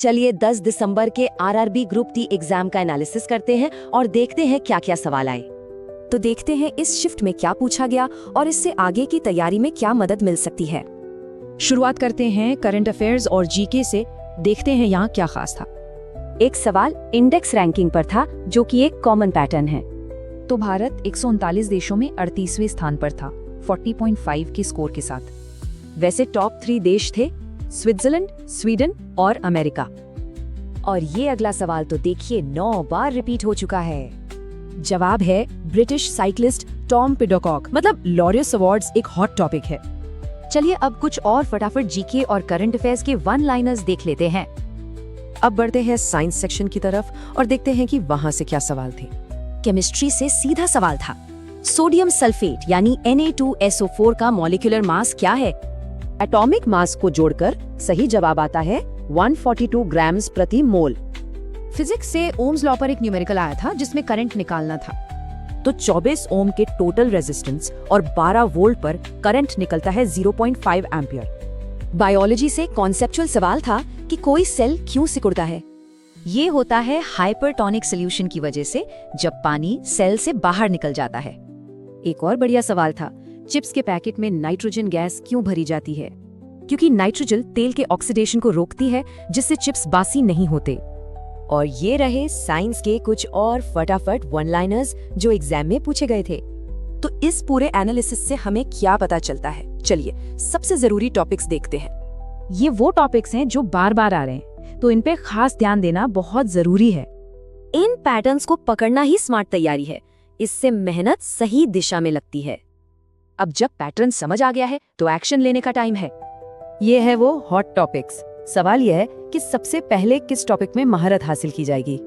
चलिए 10 दिसंबर के RRB group D exam का एनालिसिस करते हैं और देखते हैं क्या क्या सवाल आए। तो देखते हैं इस शिफ्ट में क्या पूछा गया और इससे आगे की तैयारी में क्या मदद मिल सकती है। शुरुआत करते हैं करंट अफेयर्स और जीके से, देखते हैं यहाँ क्या खास था। एक सवाल इंडेक्स रैंकिंग पर था, जो कि एक कॉमन पैटर्न है। तो भारत 139 देशों में 38वें स्थान पर था 40.5 के स्कोर के साथ। वैसे टॉप 3 देश थे स्विट्जरलैंड, स्वीडन और अमेरिका। और ये अगला सवाल तो देखिए 9 बार रिपीट हो चुका है। जवाब है ब्रिटिश साइकिलिस्ट टॉम पिडोकॉक। मतलब लॉरियस अवार्ड्स एक हॉट टॉपिक है। चलिए अब कुछ और फटाफट जीके और करंट अफेयर्स के वन लाइनर्स देख लेते हैं। अब बढ़ते हैं साइंस सेक्शन की तरफ और देखते हैं कि वहाँ से क्या सवाल थे। केमिस्ट्री से सीधा सवाल था, सोडियम सल्फेट यानी Na2SO4 का मॉलिक्यूलर मास क्या है? एटॉमिक मास को जोड़कर सही जवाब आता है 142 ग्राम्स प्रति मोल। फिजिक्स से ओम्स लॉ पर एक न्यूमेरिकल आया था जिसमें करंट निकालना था। तो 24 ओम के टोटल रेजिस्टेंस और 12 वोल्ट पर करंट निकलता है 0.5 एम्पियर। बायोलॉजी से कॉन्सेप्चुअल सवाल था कि कोई सेल क्यों सिकुड़ता है? ये होता है हाइपरटोनिक सॉल्यूशन की वजह से, जब पानी सेल से बाहर निकल जाता है। एक और बढ़िया सवाल था, चिप्स के पैकेट में नाइट्रोजन गैस क्यों भरी जाती है? क्योंकि नाइट्रोजन तेल के ऑक्सीडेशन को रोकती है, जिससे चिप्स बासी नहीं होते। और ये रहे साइंस के कुछ और फटाफट वन लाइनर्स जो एग्जाम में पूछे गए थे। तो इस पूरे एनालिसिस से हमें क्या पता चलता है? चलिए सबसे जरूरी टॉपिक्स देखते हैं। ये वो टॉपिक्स हैं जो बार बार आ रहे हैं, तो इन पे खास ध्यान देना बहुत जरूरी है। इन पैटर्न्स को पकड़ना ही स्मार्ट तैयारी है। इससे मेहनत सही दिशा में लगती है। अब जब पैटर्न समझ आ गया है तो एक्शन लेने का टाइम है। ये है वो हॉट टॉपिक्स। सवाल यह है कि सबसे पहले किस टॉपिक में महारत हासिल की जाएगी।